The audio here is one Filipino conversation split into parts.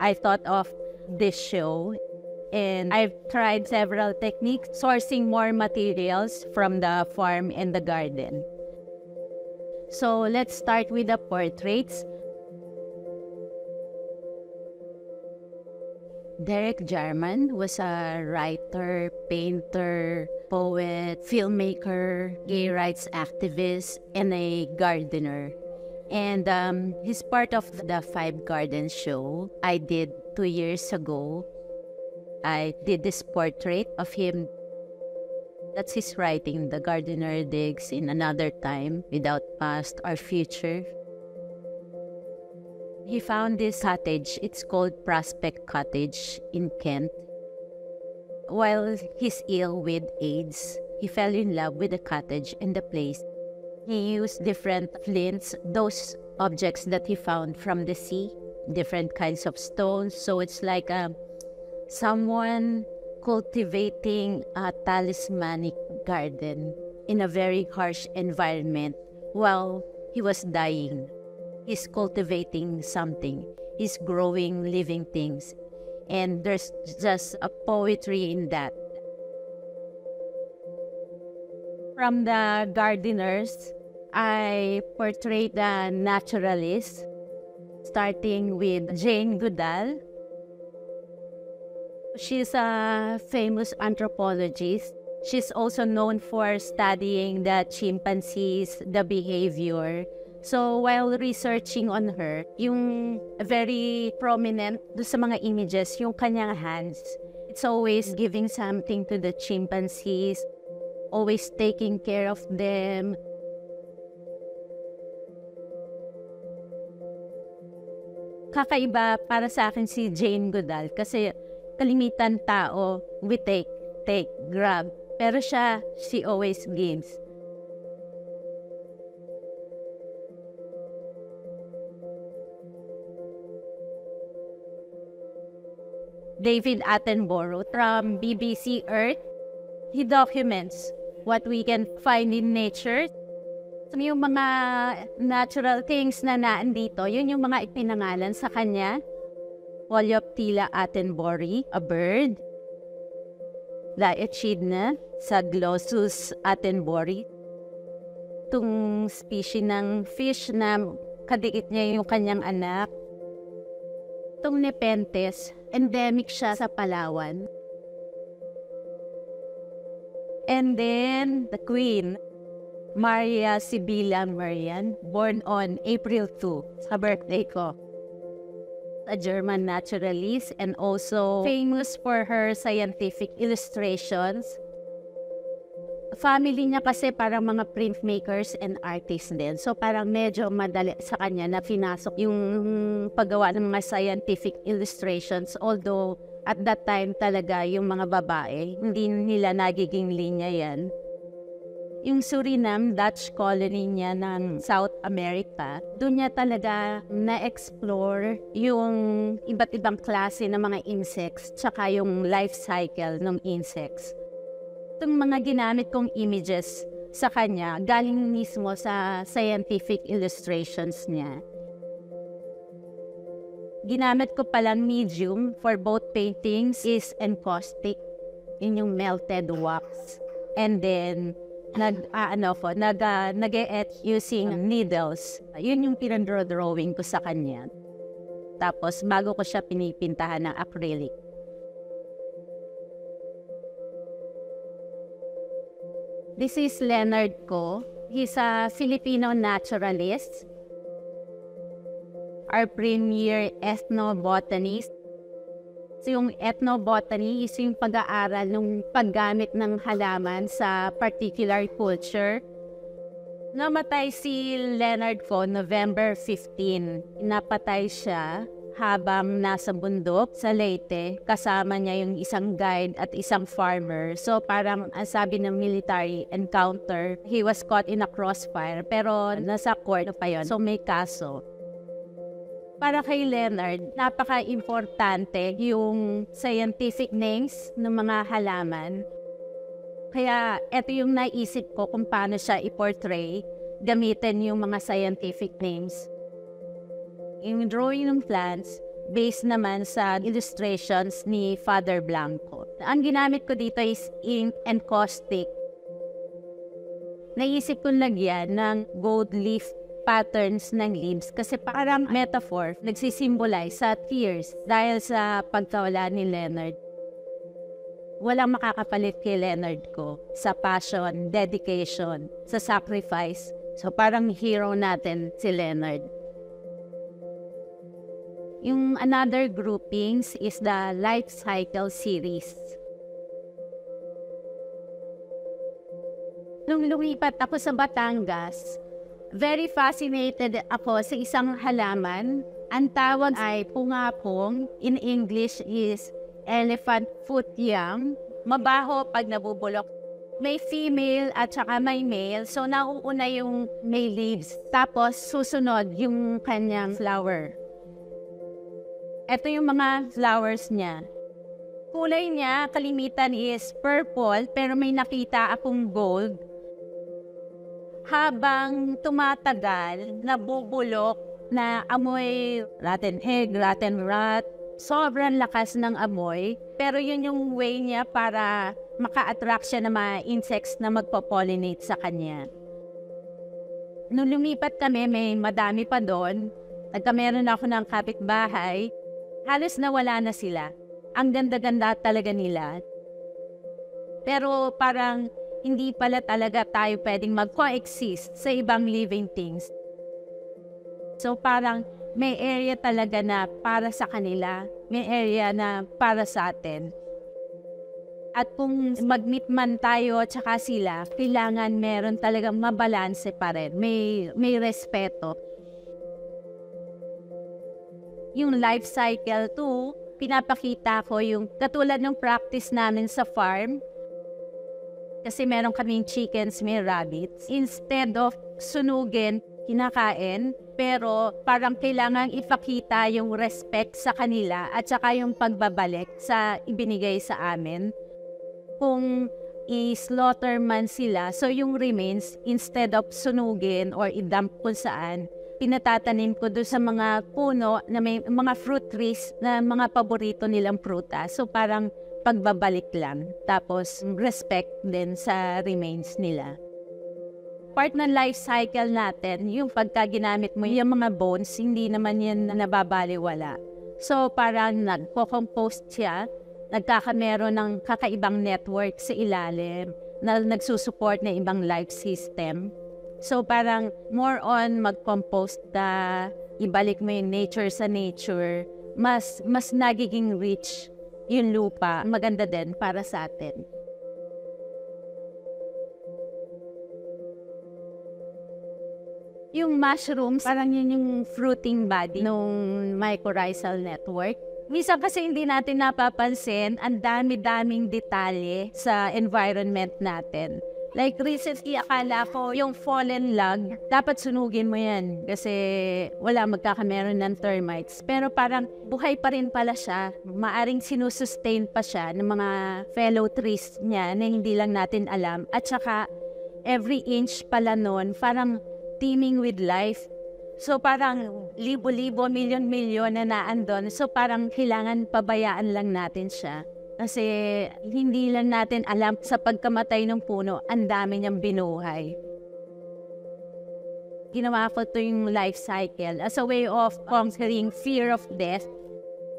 I thought of this show, and I've tried several techniques, sourcing more materials from the farm and the garden. So let's start with the portraits. Derek Jarman was a writer, painter, poet, filmmaker, gay rights activist, and a gardener. And he's part of the Five Gardens show I did 2 years ago. I did this portrait of him. That's his writing, The Gardener Digs in Another Time, Without Past or Future. He found this cottage. It's called Prospect Cottage in Kent. While he's ill with AIDS, he fell in love with the cottage and the place. He used different flints, those objects that he found from the sea, different kinds of stones. So it's like someone cultivating a talismanic garden in a very harsh environment while he was dying. He's cultivating something. He's growing living things. And there's just a poetry in that. From the gardeners, I portrayed the naturalists, starting with Jane Goodall. She's a famous anthropologist. She's also known for studying the chimpanzees, the behavior. So while researching on her, yung very prominent do sa mga images, yung kanyang hands. It's always giving something to the chimpanzees, always taking care of them. Kakaiba para sa akin si Jane Goodall kasi kalimitan tao, we take, grab. Pero siya, she always gives. David Attenborough from BBC Earth. He documents what we can find in nature. Yung mga natural things na naandito, yun yung mga ipinangalan sa kanya. Polyoptila attenboroughi, a bird. La echidna sa Glossus attenboroughi. Itong species ng fish na kadikit niya yung kanyang anak. Itong Nepenthes, endemic siya sa Palawan. And then, the queen, Maria Sibylla Merian, born on April 2, sa birthday ko. A German naturalist and also famous for her scientific illustrations. Family niya kasi parang mga printmakers and artists din. So parang medyo madali sa kanya na pinasok yung paggawa ng mga scientific illustrations. Although at that time talaga yung mga babae, hindi nila nagiging linya yan. Yung Suriname, Dutch colony niya ng South America, doon niya talaga na-explore yung iba't ibang klase ng mga insects tsaka yung life cycle ng insects. Itong mga ginamit kong images sa kanya, galing mismo sa scientific illustrations niya. Ginamit ko palang medium for both paintings is encaustic, yun yung melted wax. And then, nag-e-etch using needles. Yun yung pinandrawing ko sa kanya. Tapos, bago ko siya pinipintahan ng acrylic. This is Leonard Ko. He's a Filipino naturalist. Our premier ethnobotanist. So yung ethnobotany is yung pag-aaral ng paggamit ng halaman sa particular culture. Namatay si Leonard Ko November 15. Napatay siya habang nasa bundok sa Leyte. Kasama niya yung isang guide at isang farmer. So parang ang sabi ng military encounter, he was caught in a crossfire. Pero nasa court pa yun. So may kaso. Para kay Leonard, napaka-importante yung scientific names ng mga halaman. Kaya ito yung naisip ko kung paano siya i-portray, gamitin yung mga scientific names. Yung drawing ng plants, based naman sa illustrations ni Father Blanco. Ang ginamit ko dito is ink and caustic. Naisip kong lagyan ng gold leaf patterns ng leaves kasi parang metaphor, nagsisimbolize sa tears dahil sa pagkawala ni Leonard. Walang makakapalit kay Leonard ko sa passion, dedication, sa sacrifice. So parang hero natin si Leonard. Yung another groupings is the Life Cycle series. Nung lumipat ako sa Batangas, very fascinated ako sa isang halaman. Ang tawag ay pungapong. In English is elephant foot yam. Mabaho pag nabubulok. May female at saka may male. So, nauuna yung may leaves. Tapos, susunod yung kanyang flower. Ito yung mga flowers niya. Kulay niya, kalimitan is purple, pero may nakita akong gold. Habang tumatagal, nabubulok na amoy rotten egg, rotten rat. Sobrang lakas ng amoy, pero yun yung way niya para maka-attract siya ng mga insects na magpo-pollinate sa kanya. Nung lumipat kami, may madami pa doon. Nagkameron ako ng kapitbahay. Halos nawala na sila. Ang ganda-ganda talaga nila. Pero parang hindi pala talaga tayo pwedeng mag-coexist sa ibang living things. So parang may area talaga na para sa kanila, may area na para sa atin. At kung mag-meet man tayo at saka sila, kailangan meron talagang mabalanse pa rin, may respeto. Yung life cycle too, pinapakita ko yung katulad ng practice namin sa farm. Kasi meron kaming chickens, may rabbits. Instead of sunugin, kinakain, pero parang kailangan ipakita yung respect sa kanila at saka yung pagbabalik sa ibinigay sa amin. Kung i-slaughter man sila, so yung remains, instead of sunugin or i-dump kung saan, pinatatanim ko doon sa mga puno na may mga fruit trees na mga paborito nilang prutas. So parang pagbabalik lang. Tapos respect din sa remains nila. Part ng life cycle natin, yung pagka ginamit mo yung mga bones, hindi naman yan nababaliwala. So parang nagko-compost siya, nagkakameron ng kakaibang network sa ilalim na nagsusupport ng ibang life system. So parang more on mag-compost na ibalik mo yung nature sa nature, mas nagiging rich yung lupa. Maganda din para sa atin. Yung mushrooms, parang yun yung fruiting body ng mycorrhizal network. Minsan kasi hindi natin napapansin ang dami-daming detalye sa environment natin. Like recently, akala ko yung fallen log, dapat sunugin mo yan kasi wala magkakameron ng termites. Pero parang buhay pa rin pala siya. Maaring sinusustain pa siya ng mga fellow trees niya na hindi lang natin alam. At saka every inch pala nun, parang teeming with life. So parang libo-libo, milyon-milyon na naandun. So parang kailangan pabayaan lang natin siya. Kasi hindi lang natin alam sa pagkamatay ng puno, ang dami niyang binuhay. Ginawa ko ito yung life cycle as a way of conquering fear of death.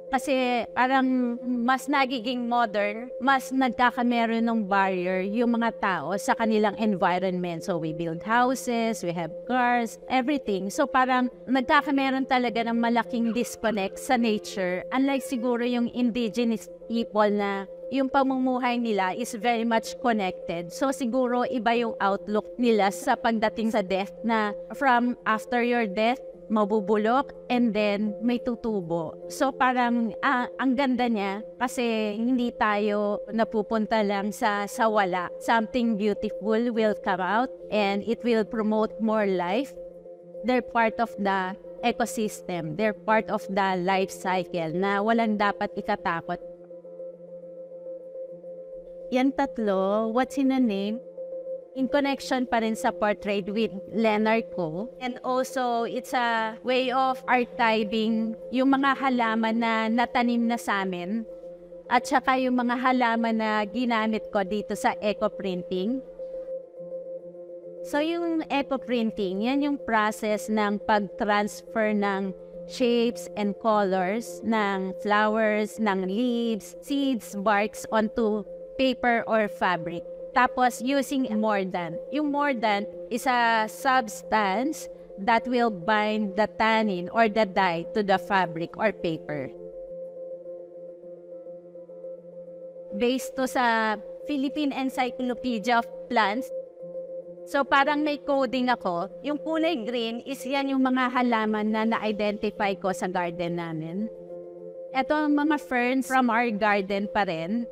Kasi parang mas nagiging modern, mas nagkakameron ng barrier yung mga tao sa kanilang environment. So we build houses, we have cars, everything. So parang nagkakameron talaga ng malaking disconnect sa nature. Unlike siguro yung indigenous people na yung pamumuhay nila is very much connected. So siguro iba yung outlook nila sa pagdating sa death na from after your death, mabubulok and then may tutubo. So parang ang ganda niya kasi hindi tayo napupunta lang sa wala. Something beautiful will come out and it will promote more life. They're part of the ecosystem. They're part of the life cycle na walang dapat ikatakot. Yan tatlo, what's in a name? in connection pa rin sa portrait with Leonard Cohen. And also, it's a way of archiving yung mga halaman na natanim na sa amin at saka yung mga halaman na ginamit ko dito sa eco-printing. So yung eco-printing, yan yung process ng pag-transfer ng shapes and colors ng flowers, ng leaves, seeds, barks onto paper or fabric. Tapos using mordant. Yung mordant is a substance that will bind the tannin or the dye to the fabric or paper. Based to sa Philippine Encyclopedia of Plants. So parang may coding ako. Yung kulay green is yan yung mga halaman na na-identify ko sa garden namin. Ito ang mga ferns from our garden pa rin.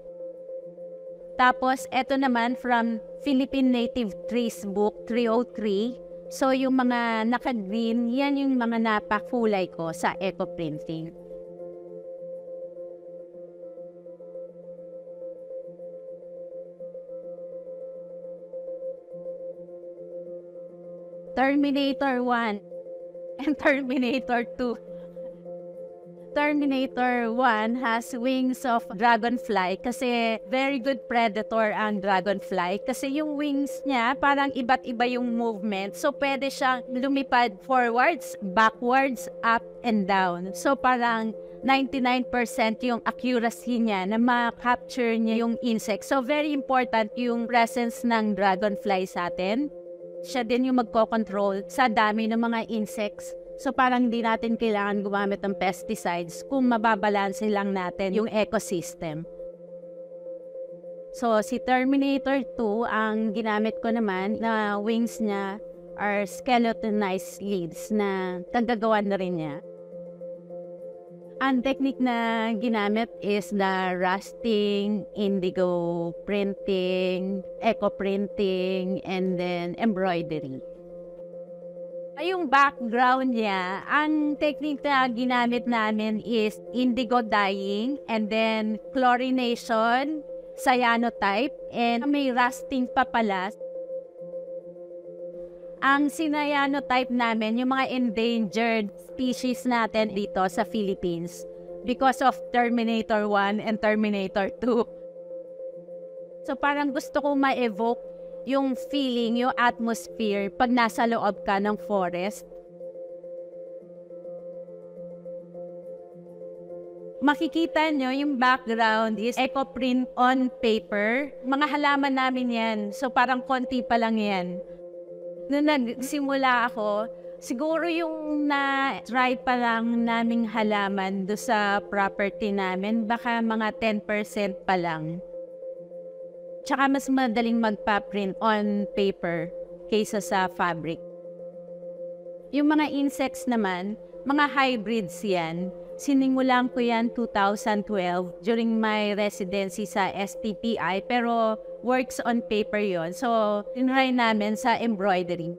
Tapos ito naman from Philippine Native Trees Book 303. So yung mga naka-green, yan yung mga napakulay ko sa eco-printing. Terminator 1 and Terminator 2. Terminator 1 has wings of dragonfly kasi very good predator ang dragonfly kasi yung wings niya parang iba't iba yung movement. So pwede siyang lumipad forwards, backwards, up and down. So parang 99% yung accuracy niya na ma-capture niya yung insect. So very important yung presence ng dragonfly sa atin. Siya din yung magko-control sa dami ng mga insects. So parang hindi natin kailangan gumamit ng pesticides kung mababalanse lang natin yung ecosystem. So si Terminator 2, ang ginamit ko naman na wings niya are skeletonized leaves na tagagawa na rin niya. Ang technique na ginamit is the rusting, indigo printing, eco printing, and then embroidery. Yung background niya, ang technique na ginamit namin is indigo dyeing and then chlorination, cyanotype, and may rusting pa pala. Ang sinayanotype namin, yung mga endangered species natin dito sa Philippines because of Terminator 1 and Terminator 2. So parang gusto ko ma-evoke yung feeling, yung atmosphere pag nasa loob ka ng forest. Makikita nyo yung background is eco-print on paper. Mga halaman namin yan. So parang konti pa lang yan. Noong nagsimula ako, siguro yung na-try pa lang naming halaman do sa property namin, baka mga 10% pa lang. Tsaka mas madaling magpa-print on paper kaysa sa fabric. Yung mga insects naman, mga hybrids yan. Sinimulan ko yan 2012 during my residency sa STPI, pero works on paper yon. So, tinry namin sa embroidery.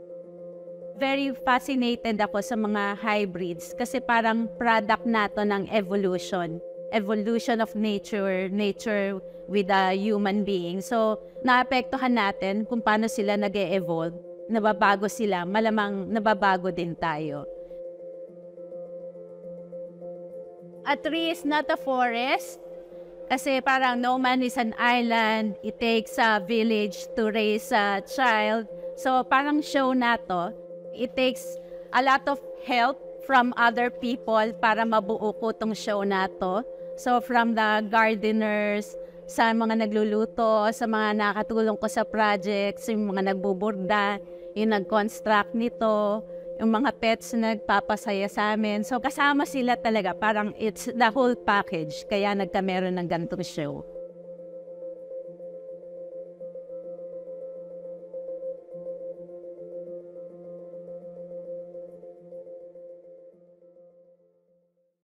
Very fascinated ako sa mga hybrids kasi parang product nato ng evolution. Evolution of nature, nature with a human being. So, naapektuhan natin kung paano sila nag-e-evolve. Nababago sila, malamang nababago din tayo. A tree is not a forest kasi parang no man is an island. It takes a village to raise a child. So parang show na to, it takes a lot of help from other people para mabuo ko tong show na to. So from the gardeners, sa mga nagluluto, sa mga nakatulong ko sa projects, yung mga nagbuburda, yung nag-construct nito, yung mga pets na nagpapasaya sa amin. So kasama sila talaga, parang it's the whole package, kaya nagkameron ng ganitong show.